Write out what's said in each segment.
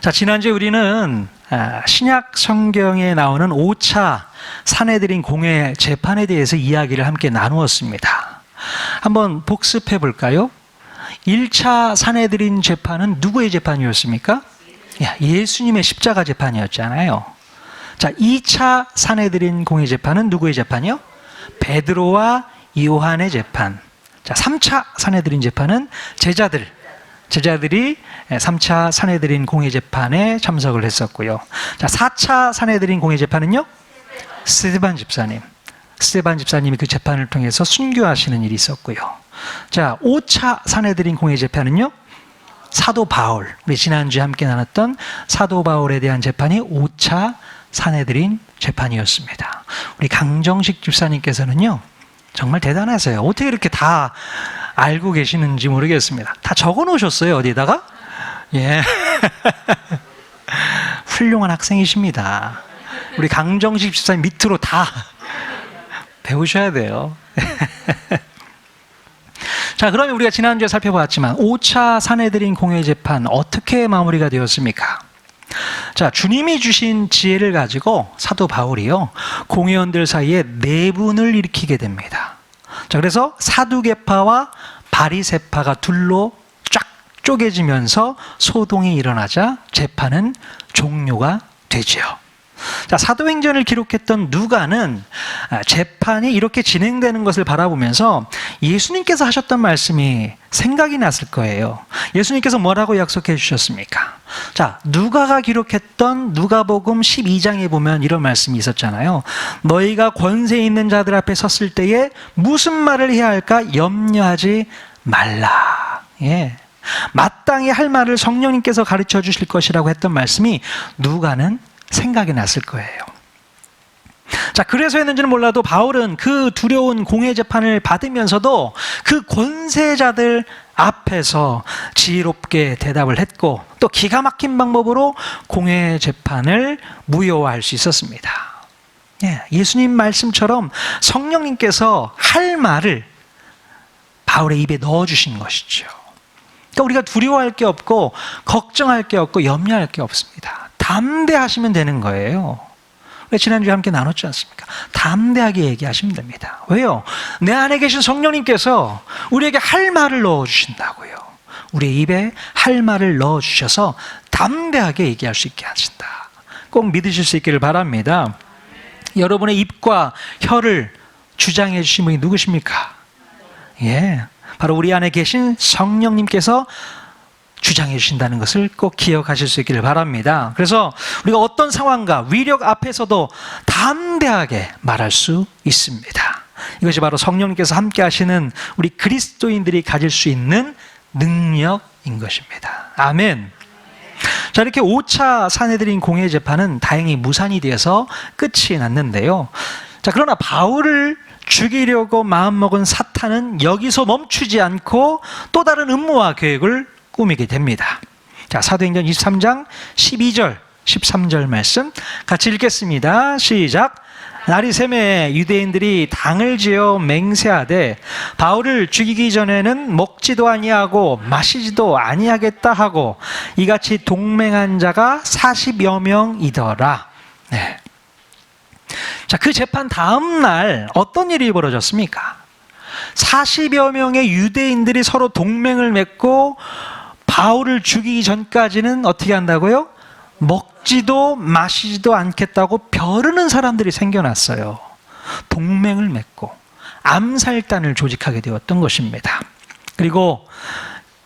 자, 지난주에 우리는 신약 성경에 나오는 5차 사내들인 공회 재판에 대해서 이야기를 함께 나누었습니다. 한번 복습해 볼까요? 1차 사내들인 재판은 누구의 재판이었습니까? 예수님의 십자가 재판이었잖아요. 자, 2차 사내들인 공회 재판은 누구의 재판이요? 베드로와 요한의 재판. 자, 3차 사내들인 재판은 제자들이 3차 사내들인 공회 재판에 참석을 했었고요. 자, 4차 사내들인 공회 재판은요? 스데반 집사님이 그 재판을 통해서 순교하시는 일이 있었고요. 자, 5차 사내들인 공회 재판은요? 사도 바울, 우리 지난주에 함께 나눴던 사도 바울에 대한 재판이 5차 사내들인 재판이었습니다. 우리 강정식 집사님께서는요, 정말 대단하세요. 어떻게 이렇게 다 알고 계시는지 모르겠습니다. 다 적어 놓으셨어요, 어디다가? 예. 훌륭한 학생이십니다. 우리 강정식 집사님 밑으로 다 배우셔야 돼요. 자, 그러면 우리가 지난주에 살펴보았지만 5차 사내들인 공회 재판 어떻게 마무리가 되었습니까? 자, 주님이 주신 지혜를 가지고 사도 바울이요, 공회원들 사이에 내분을 일으키게 됩니다. 자, 그래서 사두개파와 바리새파가 둘로 쫙 쪼개지면서 소동이 일어나자 재판은 종료가 되죠. 자, 사도행전을 기록했던 누가는 재판이 이렇게 진행되는 것을 바라보면서 예수님께서 하셨던 말씀이 생각이 났을 거예요. 예수님께서 뭐라고 약속해 주셨습니까? 자, 누가가 기록했던 누가복음 12장에 보면 이런 말씀이 있었잖아요. 너희가 권세 있는 자들 앞에 섰을 때에 무슨 말을 해야 할까 염려하지 말라. 예. 마땅히 할 말을 성령님께서 가르쳐 주실 것이라고 했던 말씀이 누가는 생각이 났을 거예요. 자, 그래서였는지는 몰라도 바울은 그 두려운 공회 재판을 받으면서도 그 권세자들 앞에서 지혜롭게 대답을 했고, 또 기가 막힌 방법으로 공회 재판을 무효화할 수 있었습니다. 예수님 말씀처럼 성령님께서 할 말을 바울의 입에 넣어주신 것이죠. 그러니까 우리가 두려워할 게 없고 걱정할 게 없고 염려할 게 없습니다. 담대하시면 되는 거예요. 지난주에 함께 나눴지 않습니까? 담대하게 얘기하시면 됩니다. 왜요? 내 안에 계신 성령님께서 우리에게 할 말을 넣어주신다고요. 우리 입에 할 말을 넣어주셔서 담대하게 얘기할 수 있게 하신다. 꼭 믿으실 수 있기를 바랍니다. 여러분의 입과 혀를 주장해 주신 분이 누구십니까? 바로 우리 안에 계신 성령님께서 주장해 주신다는 것을 꼭 기억하실 수 있기를 바랍니다. 그래서 우리가 어떤 상황과 위력 앞에서도 담대하게 말할 수 있습니다. 이것이 바로 성령님께서 함께 하시는 우리 그리스도인들이 가질 수 있는 능력인 것입니다. 아멘. 자, 이렇게 5차 사내들인 공회 재판은 다행히 무산이 되어서 끝이 났는데요. 자, 그러나 바울을 죽이려고 마음먹은 사탄은 여기서 멈추지 않고 또 다른 음모와 계획을 꾸미게 됩니다. 자, 사도행전 23장 12절 13절 말씀 같이 읽겠습니다. 시작. 날이 새매 유대인들이 당을 지어 맹세하되 바울을 죽이기 전에는 먹지도 아니하고 마시지도 아니하겠다 하고 이같이 동맹한 자가 40여 명이더라. 네. 자, 그 재판 다음 날 어떤 일이 벌어졌습니까? 40여 명의 유대인들이 서로 동맹을 맺고 바울을 죽이기 전까지는 어떻게 한다고요? 먹지도 마시지도 않겠다고 벼르는 사람들이 생겨났어요. 동맹을 맺고 암살단을 조직하게 되었던 것입니다. 그리고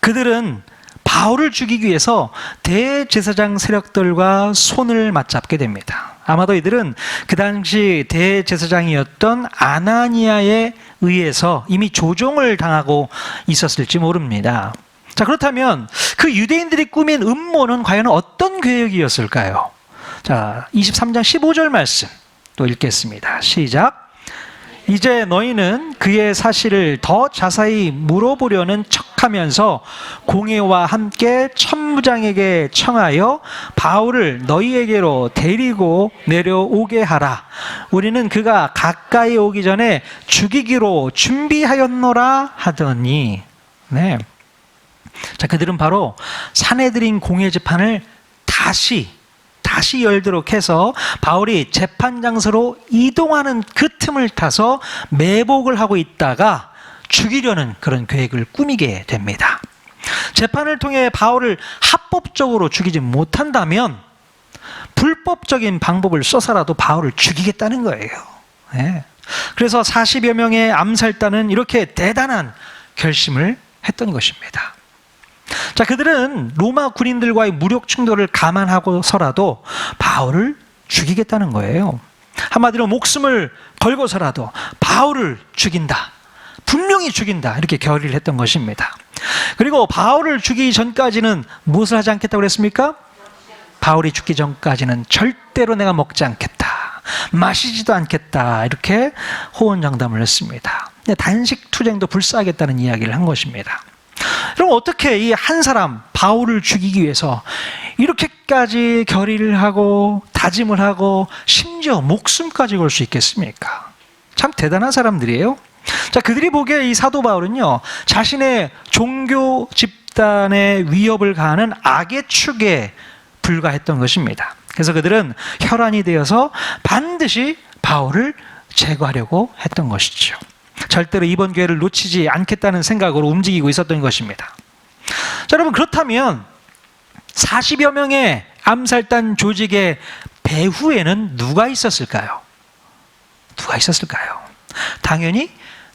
그들은 바울을 죽이기 위해서 대제사장 세력들과 손을 맞잡게 됩니다. 아마도 이들은 그 당시 대제사장이었던 아나니아에 의해서 이미 조종을 당하고 있었을지 모릅니다. 자, 그렇다면 그 유대인들이 꾸민 음모는 과연 어떤 계획이었을까요? 자, 23장 15절 말씀 또 읽겠습니다. 시작. 이제 너희는 그의 사실을 더 자세히 물어보려는 척하면서 공회와 함께 천부장에게 청하여 바울을 너희에게로 데리고 내려오게 하라. 우리는 그가 가까이 오기 전에 죽이기로 준비하였노라 하더니. 네. 자, 그들은 바로 사내들인 공회 재판을 다시 열도록 해서 바울이 재판 장소로 이동하는 그 틈을 타서 매복을 하고 있다가 죽이려는 그런 계획을 꾸미게 됩니다. 재판을 통해 바울을 합법적으로 죽이지 못한다면 불법적인 방법을 써서라도 바울을 죽이겠다는 거예요. 네. 그래서 40여 명의 암살단은 이렇게 대단한 결심을 했던 것입니다. 자, 그들은 로마 군인들과의 무력 충돌을 감안하고서라도 바울을 죽이겠다는 거예요. 한마디로 목숨을 걸고서라도 바울을 죽인다, 분명히 죽인다, 이렇게 결의를 했던 것입니다. 그리고 바울을 죽이기 전까지는 무엇을 하지 않겠다고 그랬습니까? 바울이 죽기 전까지는 절대로 내가 먹지 않겠다, 마시지도 않겠다, 이렇게 호언장담을 했습니다. 단식 투쟁도 불사하겠다는 이야기를 한 것입니다. 그럼 어떻게 이 한 사람 바울을 죽이기 위해서 이렇게까지 결의를 하고 다짐을 하고 심지어 목숨까지 걸 수 있겠습니까? 참 대단한 사람들이에요. 자, 그들이 보기에 이 사도 바울은요, 자신의 종교 집단의 위협을 가하는 악의 축에 불과했던 것입니다. 그래서 그들은 혈안이 되어서 반드시 바울을 제거하려고 했던 것이죠. 절대로 이번 기회를 놓치지 않겠다는 생각으로 움직이고 있었던 것입니다. 자, 여러분, 그렇다면 40여 명의 암살단 조직의 배후에는 누가 있었을까요? 누가 있었을까요? 당연히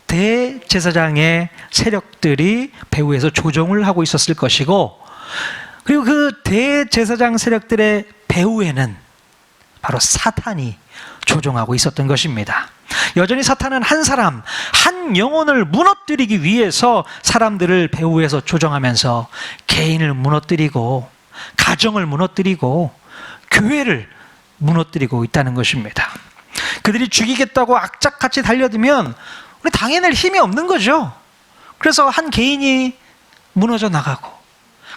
대제사장의 세력들이 배후에서 조종을 하고 있었을 것이고, 그리고 그 대제사장 세력들의 배후에는 바로 사탄이 조종하고 있었던 것입니다. 여전히 사탄은 한 사람, 한 영혼을 무너뜨리기 위해서 사람들을 배후에서 조종하면서 개인을 무너뜨리고 가정을 무너뜨리고 교회를 무너뜨리고 있다는 것입니다. 그들이 죽이겠다고 악착같이 달려들면 우리 당해낼 힘이 없는 거죠. 그래서 한 개인이 무너져 나가고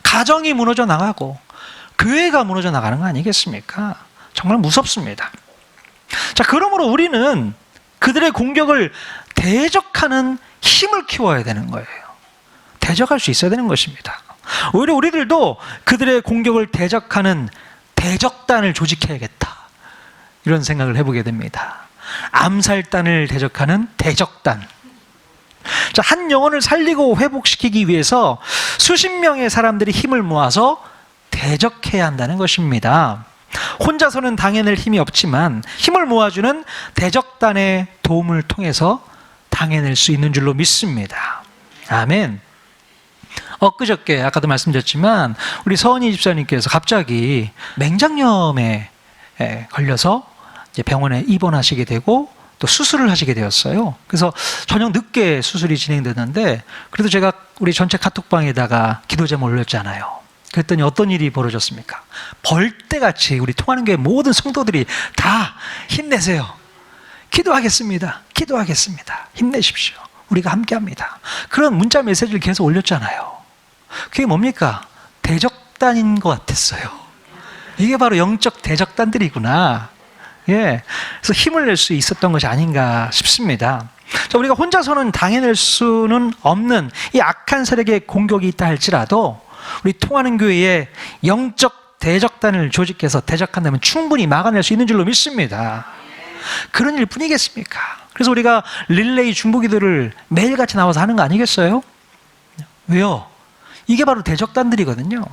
가정이 무너져 나가고 교회가 무너져 나가는 거 아니겠습니까? 정말 무섭습니다. 자, 그러므로 우리는 그들의 공격을 대적하는 힘을 키워야 되는 거예요. 대적할 수 있어야 되는 것입니다. 오히려 우리들도 그들의 공격을 대적하는 대적단을 조직해야겠다, 이런 생각을 해보게 됩니다. 암살단을 대적하는 대적단. 자, 한 영혼을 살리고 회복시키기 위해서 수십 명의 사람들이 힘을 모아서 대적해야 한다는 것입니다. 혼자서는 당해낼 힘이 없지만 힘을 모아주는 대적단의 도움을 통해서 당해낼 수 있는 줄로 믿습니다. 아멘. 엊그저께 아까도 말씀드렸지만 우리 서은희 집사님께서 갑자기 맹장염에 걸려서 이제 병원에 입원하시게 되고 또 수술을 하시게 되었어요. 그래서 저녁 늦게 수술이 진행됐는데, 그래도 제가 우리 전체 카톡방에다가 기도 제목 올렸잖아요. 그랬더니 어떤 일이 벌어졌습니까? 벌떼같이 우리 통하는 교회 모든 성도들이 다 힘내세요, 기도하겠습니다, 기도하겠습니다, 힘내십시오, 우리가 함께합니다, 그런 문자 메시지를 계속 올렸잖아요. 그게 뭡니까? 대적단인 것 같았어요. 이게 바로 영적 대적단들이구나. 예, 그래서 힘을 낼 수 있었던 것이 아닌가 싶습니다. 자, 우리가 혼자서는 당해낼 수는 없는 이 악한 세력의 공격이 있다 할지라도 우리 통하는 교회에 영적 대적단을 조직해서 대적한다면 충분히 막아낼 수 있는 줄로 믿습니다. 그런 일뿐이겠습니까? 그래서 우리가 릴레이 중보기도를 매일같이 나와서 하는 거 아니겠어요? 왜요? 이게 바로 대적단들이거든요.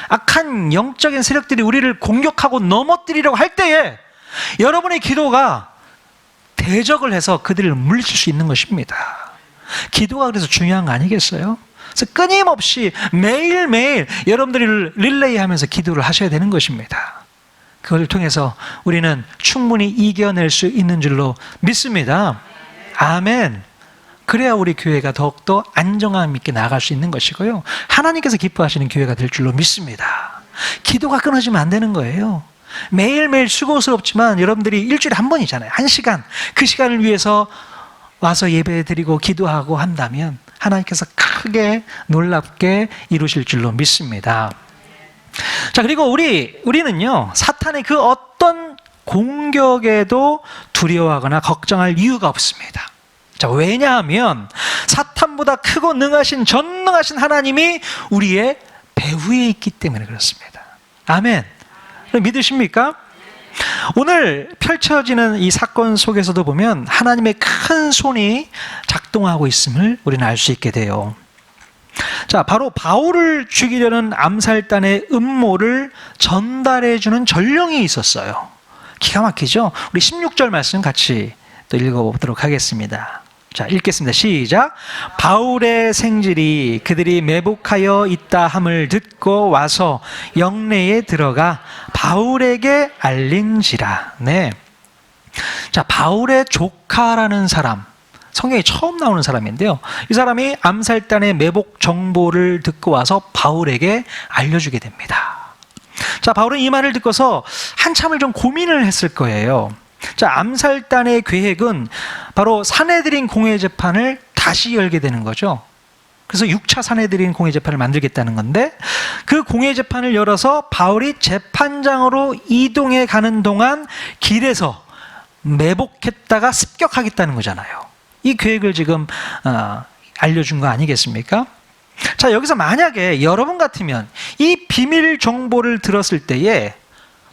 악한 영적인 세력들이 우리를 공격하고 넘어뜨리려고 할 때에 여러분의 기도가 대적을 해서 그들을 물리칠 수 있는 것입니다. 기도가 그래서 중요한 거 아니겠어요? 그래서 끊임없이 매일매일 여러분들이 릴레이하면서 기도를 하셔야 되는 것입니다. 그걸 통해서 우리는 충분히 이겨낼 수 있는 줄로 믿습니다. 아멘. 그래야 우리 교회가 더욱더 안정감 있게 나아갈 수 있는 것이고요, 하나님께서 기뻐하시는 교회가 될 줄로 믿습니다. 기도가 끊어지면 안 되는 거예요. 매일매일 수고스럽지만 여러분들이 일주일에 한 번이잖아요. 1시간, 그 시간을 위해서 와서 예배드리고 기도하고 한다면 하나님께서 크게 놀랍게 이루실 줄로 믿습니다. 자, 그리고 우리는요, 사탄의 그 어떤 공격에도 두려워하거나 걱정할 이유가 없습니다. 자, 왜냐하면 사탄보다 크고 능하신 전능하신 하나님이 우리의 배후에 있기 때문에 그렇습니다. 아멘. 믿으십니까? 오늘 펼쳐지는 이 사건 속에서도 보면 하나님의 큰 손이 작동하고 있음을 우리는 알 수 있게 돼요. 자, 바로 바울을 죽이려는 암살단의 음모를 전달해주는 전령이 있었어요. 기가 막히죠? 우리 16절 말씀 같이 또 읽어보도록 하겠습니다. 자, 읽겠습니다. 시작. 바울의 생질이 그들이 매복하여 있다 함을 듣고 와서 영내에 들어가 바울에게 알린지라. 네. 자, 바울의 조카라는 사람, 성경에 처음 나오는 사람인데요. 이 사람이 암살단의 매복 정보를 듣고 와서 바울에게 알려주게 됩니다. 자, 바울은 이 말을 듣고서 한참을 좀 고민을 했을 거예요. 자, 암살단의 계획은 바로 산헤드린 공회 재판을 다시 열게 되는 거죠. 그래서 6차 산헤드린 공회 재판을 만들겠다는 건데, 그 공회 재판을 열어서 바울이 재판장으로 이동해 가는 동안 길에서 매복했다가 습격하겠다는 거잖아요. 이 계획을 지금 알려준 거 아니겠습니까? 자, 여기서 만약에 여러분 같으면 이 비밀 정보를 들었을 때에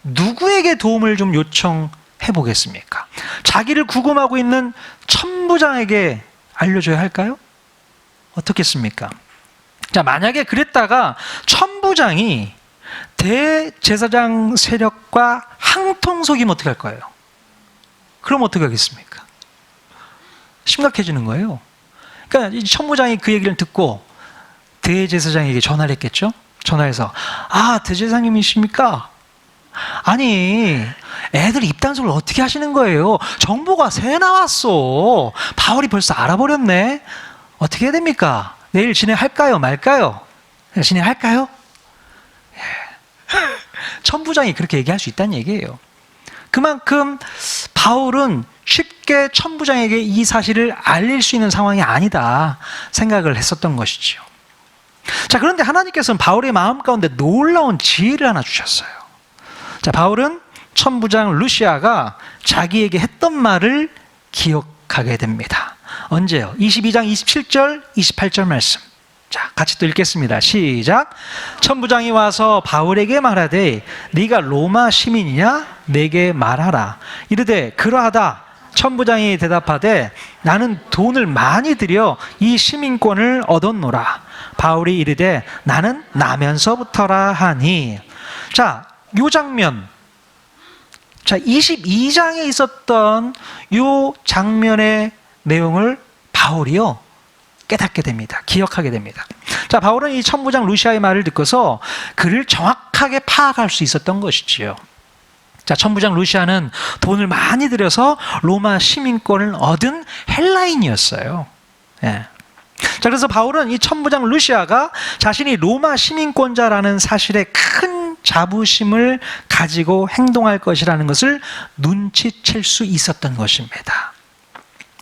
누구에게 도움을 좀 요청해 보겠습니까? 자기를 구금하고 있는 천부장에게 알려줘야 할까요? 어떻겠습니까? 자, 만약에 그랬다가 천부장이 대제사장 세력과 항통속이면 어떻게 할 거예요? 그럼 어떻게 하겠습니까? 심각해지는 거예요. 그러니까 이 천부장이 그 얘기를 듣고 대제사장에게 전화를 했겠죠? 전화해서, 아, 대제사장님이십니까? 아니, 애들 입단속을 어떻게 하시는 거예요? 정보가 새 나왔어. 바울이 벌써 알아버렸네. 어떻게 해야 됩니까? 내일 진행할까요? 말까요? 진행할까요? 천부장이 그렇게 얘기할 수 있다는 얘기예요. 그만큼 바울은 쉽게 천부장에게 이 사실을 알릴 수 있는 상황이 아니다 생각을 했었던 것이죠. 자, 그런데 하나님께서는 바울의 마음 가운데 놀라운 지혜를 하나 주셨어요. 자, 바울은 천부장 루시아가 자기에게 했던 말을 기억하게 됩니다. 언제요? 22장 27절, 28절 말씀. 자, 같이 또 읽겠습니다. 시작. 천부장이 와서 바울에게 말하되 네가 로마 시민이냐? 내게 말하라. 이르되 그러하다. 천부장이 대답하되 나는 돈을 많이 들여 이 시민권을 얻었노라. 바울이 이르되 나는 나면서부터라 하니. 자, 요 장면, 자, 22장에 있었던 요 장면의 내용을 바울이요 깨닫게 됩니다. 기억하게 됩니다. 자, 바울은 이 천부장 루시아의 말을 듣고서 그를 정확하게 파악할 수 있었던 것이지요. 자, 천부장 루시아는 돈을 많이 들여서 로마 시민권을 얻은 헬라인이었어요. 예. 자, 그래서 바울은 이 천부장 루시아가 자신이 로마 시민권자라는 사실에 큰 자부심을 가지고 행동할 것이라는 것을 눈치챌 수 있었던 것입니다.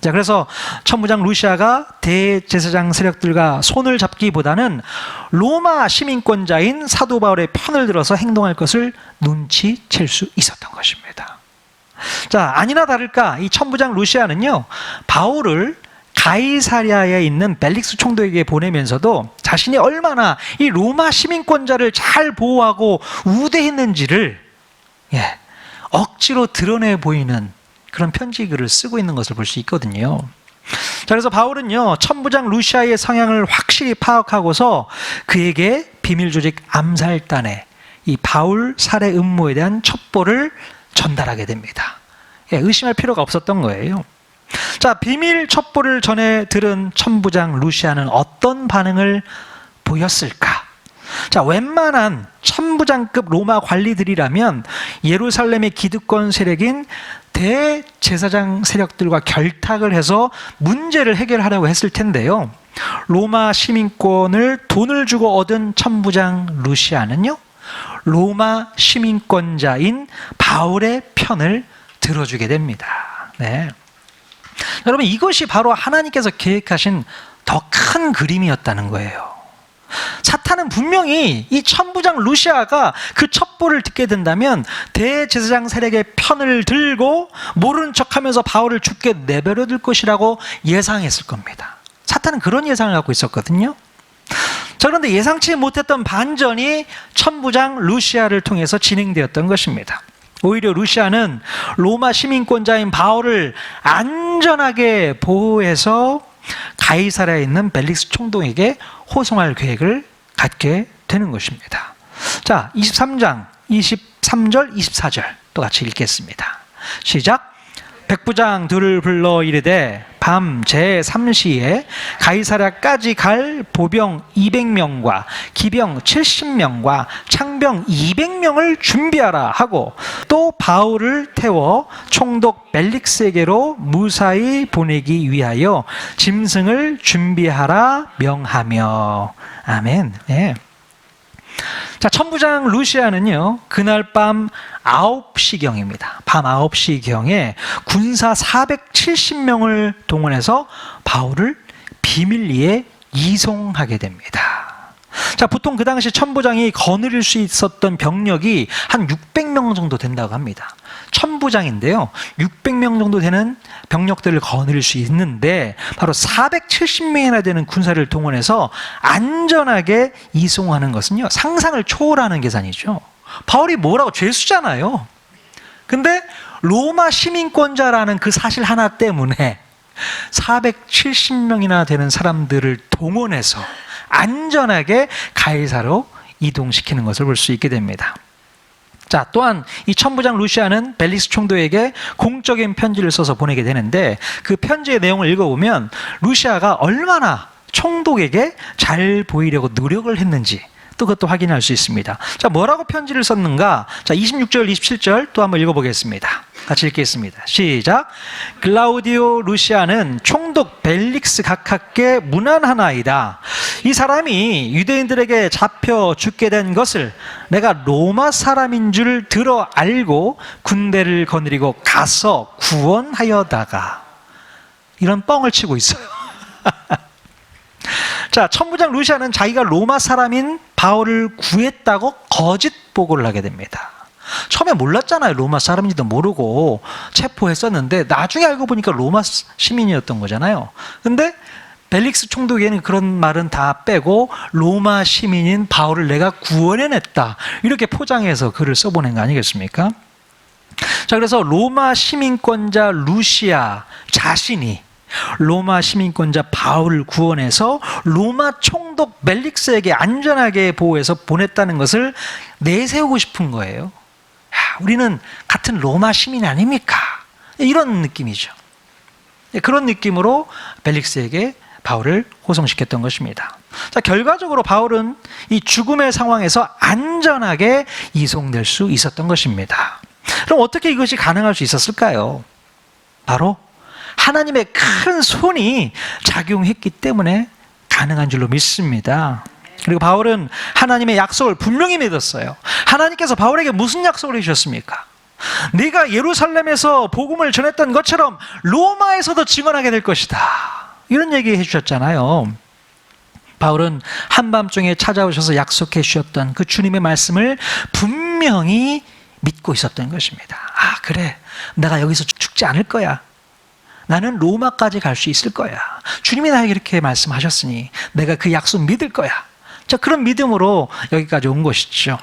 자, 그래서 천부장 루시아가 대제사장 세력들과 손을 잡기보다는 로마 시민권자인 사도 바울의 편을 들어서 행동할 것을 눈치챌 수 있었던 것입니다. 자, 아니나 다를까 이 천부장 루시아는요, 바울을 가이사랴에 있는 벨릭스 총독에게 보내면서도 자신이 얼마나 이 로마 시민권자를 잘 보호하고 우대했는지를 억지로 드러내 보이는 그런 편지글을 쓰고 있는 것을 볼 수 있거든요. 자, 그래서 바울은요, 천부장 루시아의 성향을 확실히 파악하고서 그에게 비밀 조직 암살단의 이 바울 살해 음모에 대한 첩보를 전달하게 됩니다. 의심할 필요가 없었던 거예요. 자, 비밀 첩보를 전해 들은 천부장 루시아는 어떤 반응을 보였을까? 자, 웬만한 천부장급 로마 관리들이라면 예루살렘의 기득권 세력인 대제사장 세력들과 결탁을 해서 문제를 해결하려고 했을 텐데요, 로마 시민권을 돈을 주고 얻은 천부장 루시아는요, 로마 시민권자인 바울의 편을 들어주게 됩니다. 네. 여러분, 이것이 바로 하나님께서 계획하신 더 큰 그림이었다는 거예요. 사탄은 분명히 이 천부장 루시아가 그 첩보를 듣게 된다면 대제사장 세력의 편을 들고 모르는 척하면서 바울을 죽게 내버려 둘 것이라고 예상했을 겁니다. 사탄은 그런 예상을 갖고 있었거든요. 자, 그런데 예상치 못했던 반전이 천부장 루시아를 통해서 진행되었던 것입니다. 오히려 루시아는 로마 시민권자인 바울을 안전하게 보호해서 가이사랴에 있는 벨릭스 총독에게 호송할 계획을 갖게 되는 것입니다. 자, 23장 23절 24절 또 같이 읽겠습니다. 시작. 백부장들을 불러 이르되 밤 제3시에 가이사랴까지 갈 보병 200명과 기병 70명과 창병 200명을 준비하라 하고 또 바울을 태워 총독 벨릭스에게로 무사히 보내기 위하여 짐승을 준비하라 명하며. 아멘. 네. 자, 천부장 루시아는요, 그날 밤 9시경입니다. 밤 9시경에 군사 470명을 동원해서 바울을 비밀리에 이송하게 됩니다. 자, 보통 그 당시 천부장이 거느릴 수 있었던 병력이 한 600명 정도 된다고 합니다. 천부장인데요, 600명 정도 되는 병력들을 거느릴 수 있는데 바로 470명이나 되는 군사를 동원해서 안전하게 이송하는 것은요, 상상을 초월하는 계산이죠. 바울이 뭐라고 죄수잖아요. 근데 로마 시민권자라는 그 사실 하나 때문에 470명이나 되는 사람들을 동원해서 안전하게 가이사로 이동시키는 것을 볼 수 있게 됩니다. 자, 또한 이 천부장 루시아는 벨릭스 총독에게 공적인 편지를 써서 보내게 되는데 그 편지의 내용을 읽어보면 루시아가 얼마나 총독에게 잘 보이려고 노력을 했는지 또 그것도 확인할 수 있습니다. 자, 뭐라고 편지를 썼는가? 자, 26절, 27절 또 한번 읽어보겠습니다. 같이 읽겠습니다. 시작. 글라우디오 루시아는 총독 벨릭스 각하께 문안하나이다. 이 사람이 유대인들에게 잡혀 죽게 된 것을 내가 로마 사람인 줄 들어 알고 군대를 거느리고 가서 구원하여다가. 이런 뻥을 치고 있어요. 자, 천부장 루시아는 자기가 로마 사람인 바울을 구했다고 거짓 보고를 하게 됩니다. 처음에 몰랐잖아요. 로마 사람인지도 모르고 체포했었는데 나중에 알고 보니까 로마 시민이었던 거잖아요. 근데 벨릭스 총독에게는 그런 말은 다 빼고 로마 시민인 바울을 내가 구원해냈다, 이렇게 포장해서 글을 써보낸 거 아니겠습니까? 자, 그래서 로마 시민권자 루시아 자신이 로마 시민권자 바울을 구원해서 로마 총독 벨릭스에게 안전하게 보호해서 보냈다는 것을 내세우고 싶은 거예요. 야, 우리는 같은 로마 시민 아닙니까? 이런 느낌이죠. 그런 느낌으로 벨릭스에게 바울을 호송시켰던 것입니다. 자, 결과적으로 바울은 이 죽음의 상황에서 안전하게 이송될 수 있었던 것입니다. 그럼 어떻게 이것이 가능할 수 있었을까요? 바로 하나님의 큰 손이 작용했기 때문에 가능한 줄로 믿습니다. 그리고 바울은 하나님의 약속을 분명히 믿었어요. 하나님께서 바울에게 무슨 약속을 해주셨습니까? 네가 예루살렘에서 복음을 전했던 것처럼 로마에서도 증언하게 될 것이다, 이런 얘기 해주셨잖아요. 바울은 한밤중에 찾아오셔서 약속해 주셨던 그 주님의 말씀을 분명히 믿고 있었던 것입니다. 아, 그래, 내가 여기서 죽지 않을 거야. 나는 로마까지 갈 수 있을 거야. 주님이 나에게 이렇게 말씀하셨으니 내가 그 약속 믿을 거야. 자, 그런 믿음으로 여기까지 온 것이죠.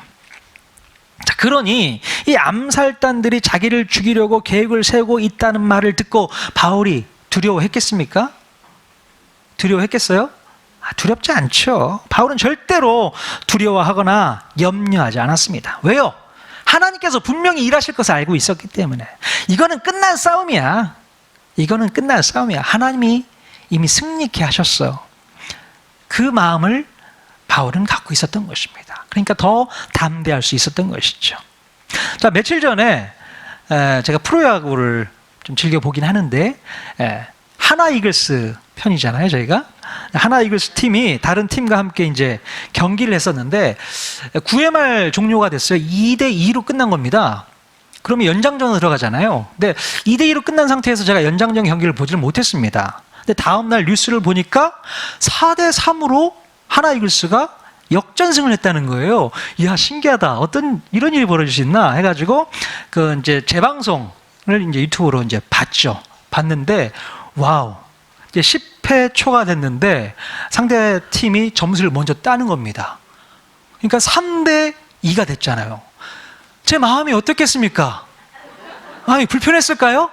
자, 그러니 이 암살단들이 자기를 죽이려고 계획을 세우고 있다는 말을 듣고 바울이 두려워했겠습니까? 두려워했겠어요? 두렵지 않죠. 바울은 절대로 두려워하거나 염려하지 않았습니다. 왜요? 하나님께서 분명히 일하실 것을 알고 있었기 때문에. 이거는 끝난 싸움이야. 이거는 끝난 싸움이야. 하나님이 이미 승리케 하셨어요. 그 마음을 바울은 갖고 있었던 것입니다. 그러니까 더 담대할 수 있었던 것이죠. 자, 며칠 전에 제가 프로야구를 좀 즐겨보긴 하는데 하나 이글스 편이잖아요, 저희가. 하나 이글스 팀이 다른 팀과 함께 이제 경기를 했었는데 9회 말 종료가 됐어요. 2대2로 끝난 겁니다. 그러면 연장전으로 들어가잖아요. 근데 2대2로 끝난 상태에서 제가 연장전 경기를 보지를 못했습니다. 근데 다음날 뉴스를 보니까 4대3으로 하나 이글스가 역전승을 했다는 거예요. 이야, 신기하다. 어떤 이런 일이 벌어질 수 있나 해가지고 그 이제 재방송을 이제 유튜브로 이제 봤죠. 봤는데 와우. 이제 10회 초가 됐는데 상대 팀이 점수를 먼저 따는 겁니다. 그러니까 3대 2가 됐잖아요. 제 마음이 어떻겠습니까? 아니, 불편했을까요?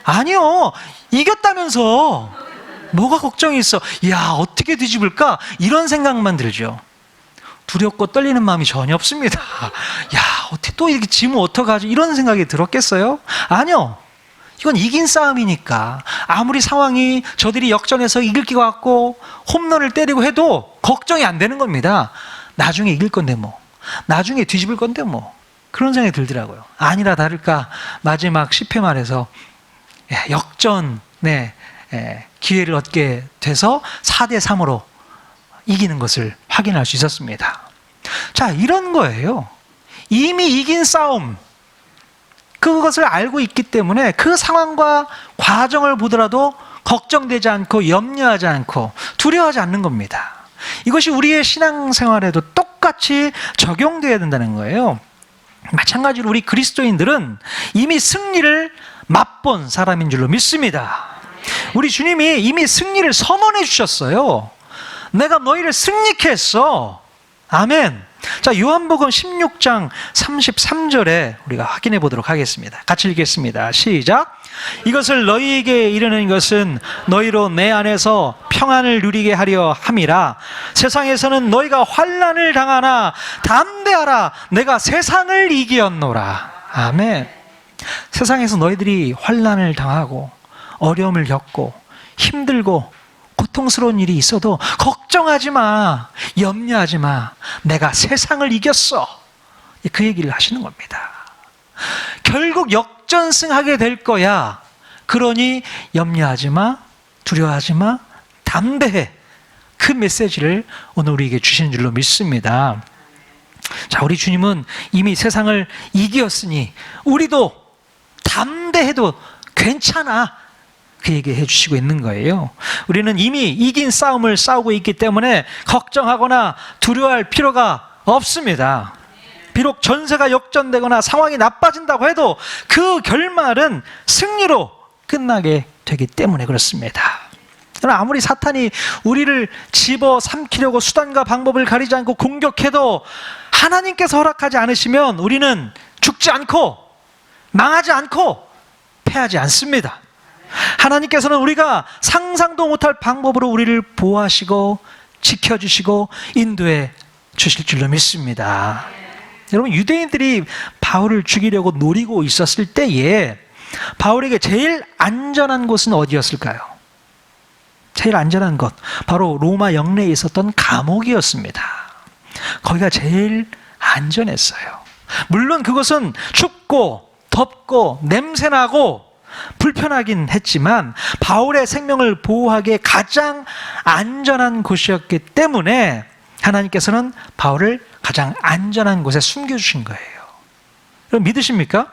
아니요. 이겼다면서 뭐가 걱정이 있어. 야, 어떻게 뒤집을까? 이런 생각만 들죠. 두렵고 떨리는 마음이 전혀 없습니다. 야, 어떻게 또 이렇게 지면 어떡하지? 이런 생각이 들었겠어요? 아니요. 이건 이긴 싸움이니까 아무리 상황이 저들이 역전해서 이길 것 같고 홈런을 때리고 해도 걱정이 안 되는 겁니다. 나중에 이길 건데 뭐, 나중에 뒤집을 건데 뭐, 그런 생각이 들더라고요. 아니라 다를까 마지막 10회 말에서 역전 기회를 얻게 돼서 4대 3으로 이기는 것을 확인할 수 있었습니다. 자, 이런 거예요. 이미 이긴 싸움, 그것을 알고 있기 때문에 그 상황과 과정을 보더라도 걱정되지 않고 염려하지 않고 두려워하지 않는 겁니다. 이것이 우리의 신앙생활에도 똑같이 적용되어야 된다는 거예요. 마찬가지로 우리 그리스도인들은 이미 승리를 맛본 사람인 줄로 믿습니다. 우리 주님이 이미 승리를 선언해 주셨어요. 내가 너희를 승리케 했어. 아멘. 자, 요한복음 16장 33절에 우리가 확인해 보도록 하겠습니다. 같이 읽겠습니다. 시작. 이것을 너희에게 이르는 것은 너희로 내 안에서 평안을 누리게 하려 함이라. 세상에서는 너희가 환난을 당하나 담대하라. 내가 세상을 이기었노라. 아멘. 세상에서 너희들이 환난을 당하고 어려움을 겪고 힘들고 고통스러운 일이 있어도 걱정하지 마, 염려하지 마. 내가 세상을 이겼어. 그 얘기를 하시는 겁니다. 결국 역전승하게 될 거야. 그러니 염려하지 마, 두려워하지 마, 담대해. 그 메시지를 오늘 우리에게 주시는 줄로 믿습니다. 자, 우리 주님은 이미 세상을 이기었으니 우리도 담대해도 괜찮아. 그 얘기 해주시고 있는 거예요. 우리는 이미 이긴 싸움을 싸우고 있기 때문에 걱정하거나 두려워할 필요가 없습니다. 비록 전세가 역전되거나 상황이 나빠진다고 해도 그 결말은 승리로 끝나게 되기 때문에 그렇습니다. 그러나 아무리 사탄이 우리를 집어삼키려고 수단과 방법을 가리지 않고 공격해도 하나님께서 허락하지 않으시면 우리는 죽지 않고 망하지 않고 패하지 않습니다. 하나님께서는 우리가 상상도 못할 방법으로 우리를 보호하시고 지켜주시고 인도해 주실 줄로 믿습니다. 여러분, 유대인들이 바울을 죽이려고 노리고 있었을 때에 바울에게 제일 안전한 곳은 어디였을까요? 제일 안전한 곳, 바로 로마 영내에 있었던 감옥이었습니다. 거기가 제일 안전했어요. 물론 그것은 춥고 덥고 냄새나고 불편하긴 했지만 바울의 생명을 보호하기에 가장 안전한 곳이었기 때문에 하나님께서는 바울을 가장 안전한 곳에 숨겨주신 거예요. 여러분, 믿으십니까?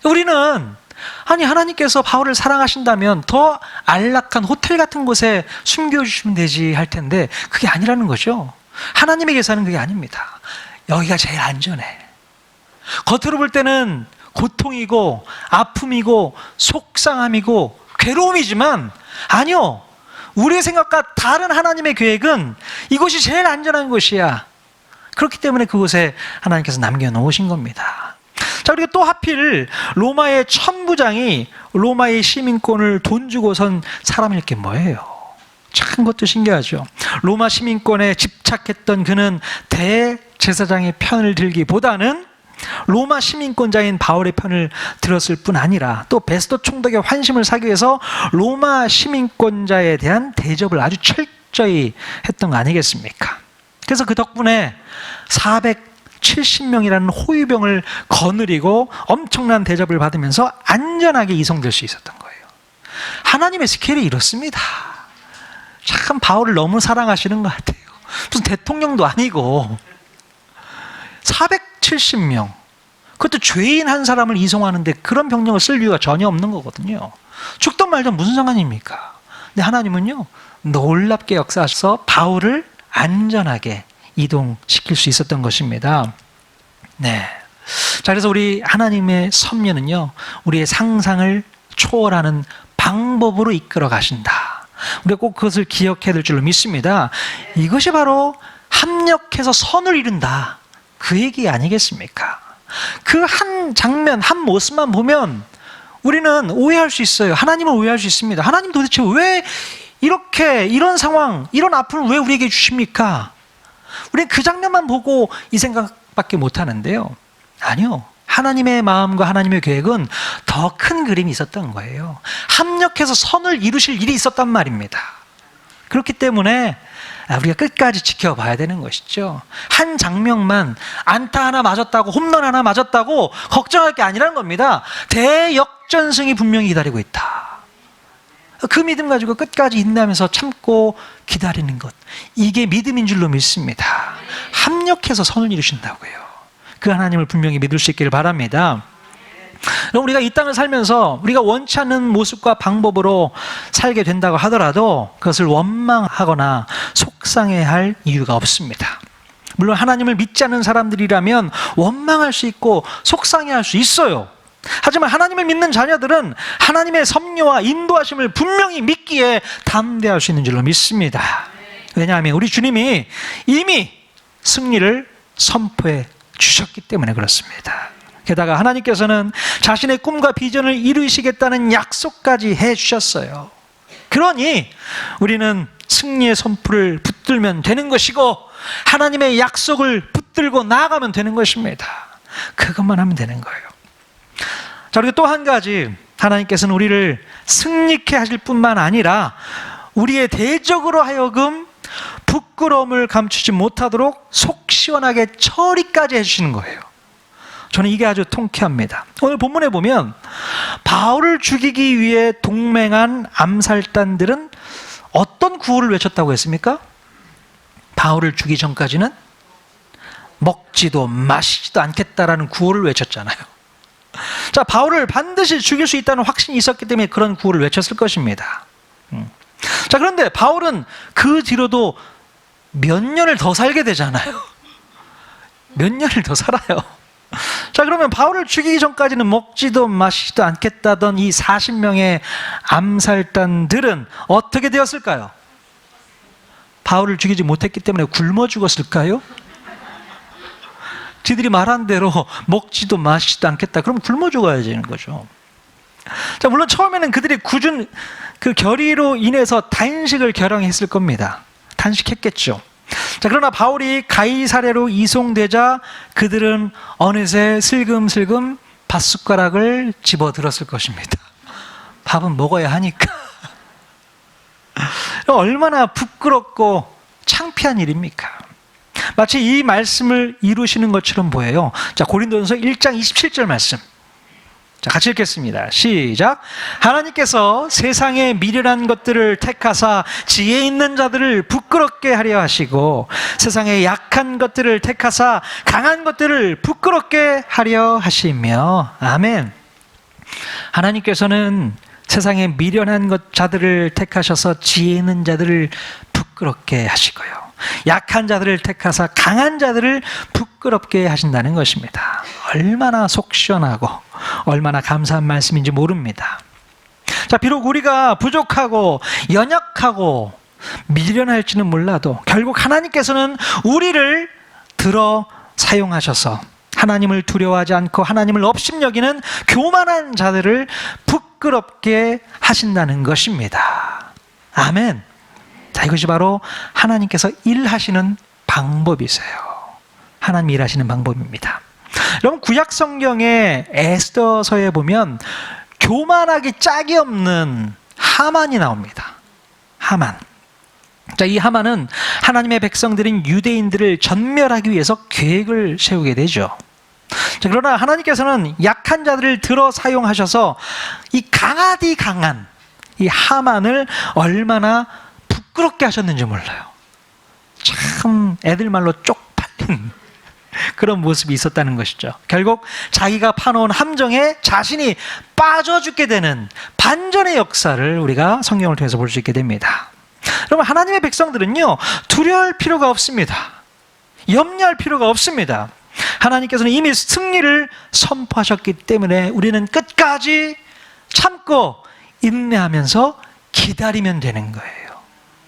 우리는 하나님께서 바울을 사랑하신다면 더 안락한 호텔 같은 곳에 숨겨주시면 되지 할 텐데 그게 아니라는 거죠. 하나님에게서는 그게 아닙니다. 여기가 제일 안전해. 겉으로 볼 때는 고통이고 아픔이고 속상함이고 괴로움이지만 아니요, 우리의 생각과 다른 하나님의 계획은 이곳이 제일 안전한 곳이야. 그렇기 때문에 그곳에 하나님께서 남겨놓으신 겁니다. 자, 그리고 또 하필 로마의 천부장이 로마의 시민권을 돈 주고 선 사람일 게 뭐예요? 참 것도 신기하죠. 로마 시민권에 집착했던 그는 대제사장의 편을 들기보다는 로마 시민권자인 바울의 편을 들었을 뿐 아니라 또 베스도 총독의 환심을 사기 위해서 로마 시민권자에 대한 대접을 아주 철저히 했던 거 아니겠습니까? 그래서 그 덕분에 470명이라는 호위병을 거느리고 엄청난 대접을 받으면서 안전하게 이송될 수 있었던 거예요. 하나님의 스케일이 이렇습니다. 참 바울을 너무 사랑하시는 것 같아요. 무슨 대통령도 아니고 470명, 그것도 죄인 한 사람을 이송하는데 그런 병력을 쓸 이유가 전혀 없는 거거든요. 죽든 말든 무슨 상관입니까? 근데 하나님은요, 놀랍게 역사하셔서 바울을 안전하게 이동시킬 수 있었던 것입니다. 네. 자, 그래서 우리 하나님의 섭리는요, 우리의 상상을 초월하는 방법으로 이끌어 가신다. 우리가 꼭 그것을 기억해야 될 줄로 믿습니다. 이것이 바로 합력해서 선을 이룬다, 그 얘기 아니겠습니까? 그 한 장면, 한 모습만 보면 우리는 오해할 수 있어요. 하나님을 오해할 수 있습니다. 하나님 도대체 왜 이렇게, 이런 상황, 이런 아픔을 왜 우리에게 주십니까? 우리는 그 장면만 보고 이 생각밖에 못 하는데요. 아니요. 하나님의 마음과 하나님의 계획은 더 큰 그림이 있었던 거예요. 합력해서 선을 이루실 일이 있었단 말입니다. 그렇기 때문에 우리가 끝까지 지켜봐야 되는 것이죠. 한 장면만, 안타 하나 맞았다고, 홈런 하나 맞았다고 걱정할 게 아니라는 겁니다. 대역전승이 분명히 기다리고 있다. 그 믿음 가지고 끝까지 인내하면서 참고 기다리는 것, 이게 믿음인 줄로 믿습니다. 합력해서 선을 이루신다고요. 그 하나님을 분명히 믿을 수 있기를 바랍니다. 그럼 우리가 이 땅을 살면서 우리가 원치 않는 모습과 방법으로 살게 된다고 하더라도 그것을 원망하거나 속상해할 이유가 없습니다. 물론 하나님을 믿지 않는 사람들이라면 원망할 수 있고 속상해할 수 있어요. 하지만 하나님을 믿는 자녀들은 하나님의 섭리와 인도하심을 분명히 믿기에 담대할 수 있는 줄로 믿습니다. 왜냐하면 우리 주님이 이미 승리를 선포해 주셨기 때문에 그렇습니다. 게다가 하나님께서는 자신의 꿈과 비전을 이루시겠다는 약속까지 해주셨어요. 그러니 우리는 승리의 선포를 붙들면 되는 것이고 하나님의 약속을 붙들고 나아가면 되는 것입니다. 그것만 하면 되는 거예요. 자, 그리고 또 한 가지, 하나님께서는 우리를 승리케 하실 뿐만 아니라 우리의 대적으로 하여금 부끄러움을 감추지 못하도록 속 시원하게 처리까지 해주시는 거예요. 저는 이게 아주 통쾌합니다. 오늘 본문에 보면 바울을 죽이기 위해 동맹한 암살단들은 어떤 구호를 외쳤다고 했습니까? 바울을 죽이기 전까지는 먹지도 마시지도 않겠다라는 구호를 외쳤잖아요. 자, 바울을 반드시 죽일 수 있다는 확신이 있었기 때문에 그런 구호를 외쳤을 것입니다. 자, 그런데 바울은 그 뒤로도 몇 년을 더 살게 되잖아요. 몇 년을 더 살아요. 자, 그러면 바울을 죽이기 전까지는 먹지도 마시지도 않겠다던 이 40명의 암살단들은 어떻게 되었을까요? 바울을 죽이지 못했기 때문에 굶어 죽었을까요? 지들이 말한 대로 먹지도 마시지도 않겠다. 그럼 굶어 죽어야지 하는 거죠. 자, 물론 처음에는 그들이 굳은 그 결의로 인해서 단식을 결항했을 겁니다. 단식했겠죠. 자, 그러나 바울이 가이사랴로 이송되자 그들은 어느새 슬금슬금 밥숟가락을 집어들었을 것입니다. 밥은 먹어야 하니까. 얼마나 부끄럽고 창피한 일입니까? 마치 이 말씀을 이루시는 것처럼 보여요. 자, 고린도전서 1장 27절 말씀. 자, 같이 읽겠습니다. 시작. 하나님께서 세상의 미련한 것들을 택하사 지혜 있는 자들을 부끄럽게 하려 하시고 세상의 약한 것들을 택하사 강한 것들을 부끄럽게 하려 하시며. 아멘. 하나님께서는 세상의 미련한 자들을 택하셔서 지혜 있는 자들을 부끄럽게 하시고요, 약한 자들을 택하사 강한 자들을 부끄럽게 하신다는 것입니다. 얼마나 속 시원하고 얼마나 감사한 말씀인지 모릅니다. 자, 비록 우리가 부족하고 연약하고 미련할지는 몰라도 결국 하나님께서는 우리를 들어 사용하셔서 하나님을 두려워하지 않고 하나님을 업신여기는 교만한 자들을 부끄럽게 하신다는 것입니다. 아멘. 자, 이것이 바로 하나님께서 일하시는 방법이세요. 하나님 일하시는 방법입니다. 여러분, 구약 성경의 에스더서에 보면 교만하기 짝이 없는 하만이 나옵니다. 하만. 자, 이 하만은 하나님의 백성들인 유대인들을 전멸하기 위해서 계획을 세우게 되죠. 자, 그러나 하나님께서는 약한 자들을 들어 사용하셔서 이 강하디 강한 이 하만을 얼마나 부끄럽게 하셨는지 몰라요. 참 애들 말로 쪽팔린 그런 모습이 있었다는 것이죠. 결국 자기가 파놓은 함정에 자신이 빠져 죽게 되는 반전의 역사를 우리가 성경을 통해서 볼 수 있게 됩니다. 여러분, 하나님의 백성들은요, 두려워할 필요가 없습니다. 염려할 필요가 없습니다. 하나님께서는 이미 승리를 선포하셨기 때문에 우리는 끝까지 참고 인내하면서 기다리면 되는 거예요.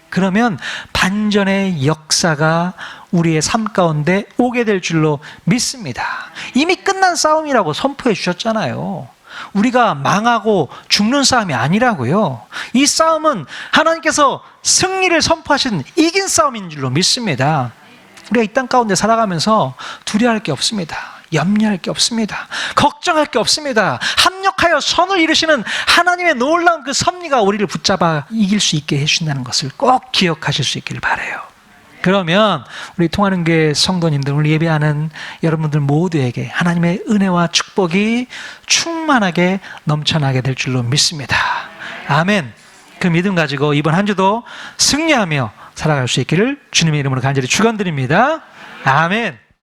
그러면 반전의 역사가 우리의 삶 가운데 오게 될 줄로 믿습니다. 이미 끝난 싸움이라고 선포해 주셨잖아요. 우리가 망하고 죽는 싸움이 아니라고요. 이 싸움은 하나님께서 승리를 선포하신 이긴 싸움인 줄로 믿습니다. 우리가 이 땅 가운데 살아가면서 두려워할 게 없습니다. 염려할 게 없습니다. 걱정할 게 없습니다. 합력하여 선을 이루시는 하나님의 놀라운 그 섭리가 우리를 붙잡아 이길 수 있게 해주신다는 것을 꼭 기억하실 수 있기를 바라요. 그러면 우리 통하는 교회 성도님들, 우리 예배하는 여러분들 모두에게 하나님의 은혜와 축복이 충만하게 넘쳐나게 될 줄로 믿습니다. 아멘. 그 믿음 가지고 이번 한 주도 승리하며 살아갈 수 있기를 주님의 이름으로 간절히 축원드립니다. 아멘.